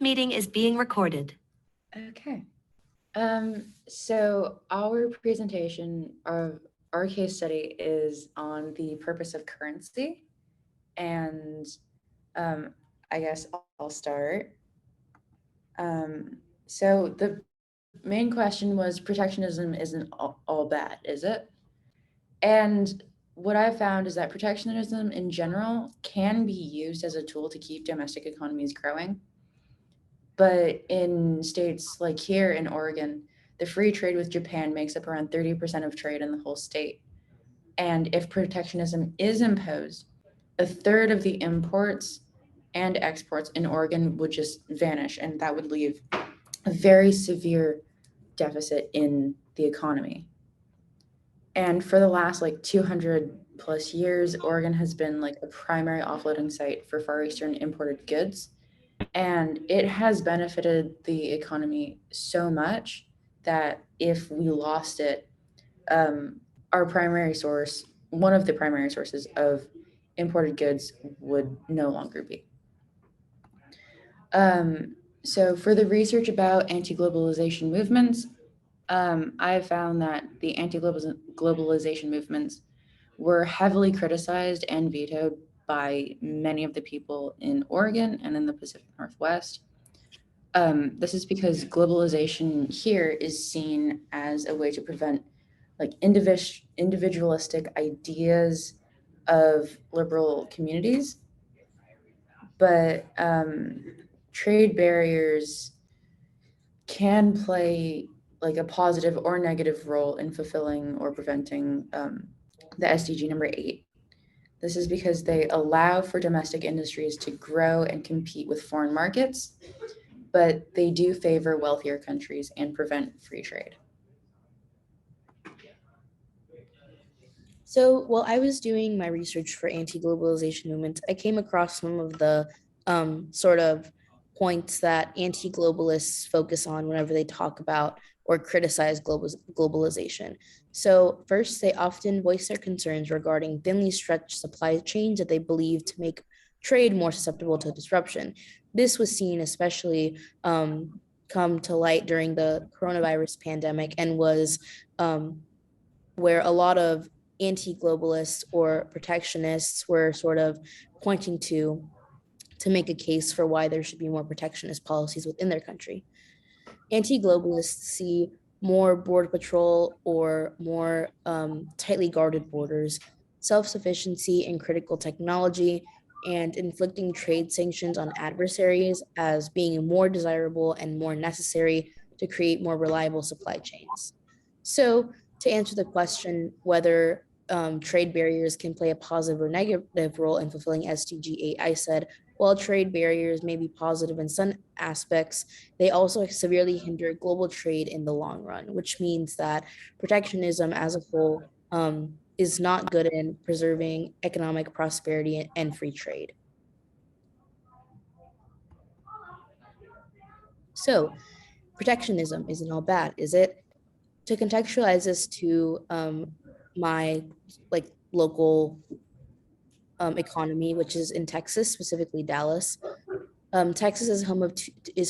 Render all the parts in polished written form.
Meeting is being recorded. Okay. So our presentation of our case study is on the purpose of currency. And I guess I'll start. So the main question was protectionism isn't all bad, is it? And what I've found is that protectionism in general can be used as a tool to keep domestic economies growing. But in states like here in Oregon, the free trade with Japan makes up around 30% of trade in the whole state. And if protectionism is imposed, a third of the imports and exports in Oregon would just vanish, and that would leave a very severe deficit in the economy. And for the last like 200 plus years, Oregon has been like a primary offloading site for Far Eastern imported goods, and it has benefited the economy so much that if we lost it, um, our primary source, one of the primary sources of imported goods, would no longer be. So, for the research about anti globalization movements, I have found that the anti globalization movements were heavily criticized and vetoed by many of the people in Oregon and in the Pacific Northwest. This is because globalization here is seen as a way to prevent like individualistic ideas of liberal communities, but trade barriers can play like a positive or negative role in fulfilling or preventing the SDG number 8. This is because they allow for domestic industries to grow and compete with foreign markets, but they do favor wealthier countries and prevent free trade. So while I was doing my research for anti-globalization movements, I came across some of the sort of points that anti-globalists focus on whenever they talk about or criticize globalization. So first, they often voice their concerns regarding thinly stretched supply chains that they believe to make trade more susceptible to disruption. This was seen especially come to light during the coronavirus pandemic and was where a lot of anti-globalists or protectionists were sort of pointing to make a case for why there should be more protectionist policies within their country. Anti-globalists see more border patrol or more tightly guarded borders, self-sufficiency in critical technology, and inflicting trade sanctions on adversaries as being more desirable and more necessary to create more reliable supply chains. So, to answer the question whether trade barriers can play a positive or negative role in fulfilling SDG 8, I said, while trade barriers may be positive in some aspects, they also severely hinder global trade in the long run, which means that protectionism as a whole is not good in preserving economic prosperity and free trade. So, protectionism isn't all bad, is it? To contextualize this to my like local economy, which is in Texas, specifically Dallas. Texas is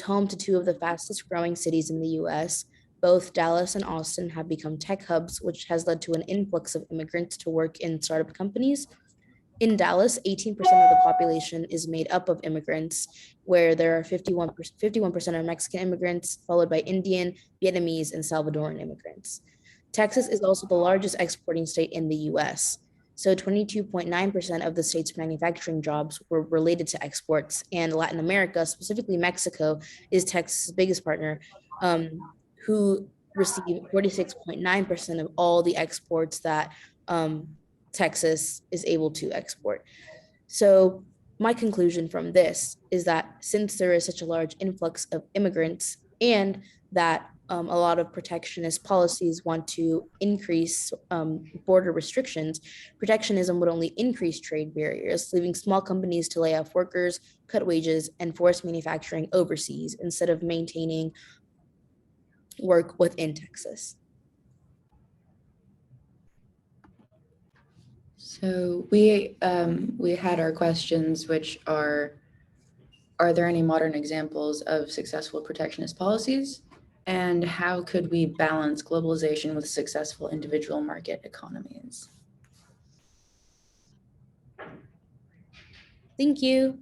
home to two of the fastest growing cities in the U.S. Both Dallas and Austin have become tech hubs, which has led to an influx of immigrants to work in startup companies. In Dallas, 18% of the population is made up of immigrants, where there are 51% of Mexican immigrants, followed by Indian, Vietnamese, and Salvadoran immigrants. Texas is also the largest exporting state in the US. So 22.9% of the state's manufacturing jobs were related to exports, and Latin America, specifically Mexico, is Texas' biggest partner, who receive 46.9% of all the exports that Texas is able to export. So, my conclusion from this is that since there is such a large influx of immigrants and that a lot of protectionist policies want to increase border restrictions, protectionism would only increase trade barriers, leaving small companies to lay off workers, cut wages, and force manufacturing overseas instead of maintaining work within Texas. So we had our questions, which are are there any modern examples of successful protectionist policies? And how could we balance globalization with successful individual market economies? Thank you.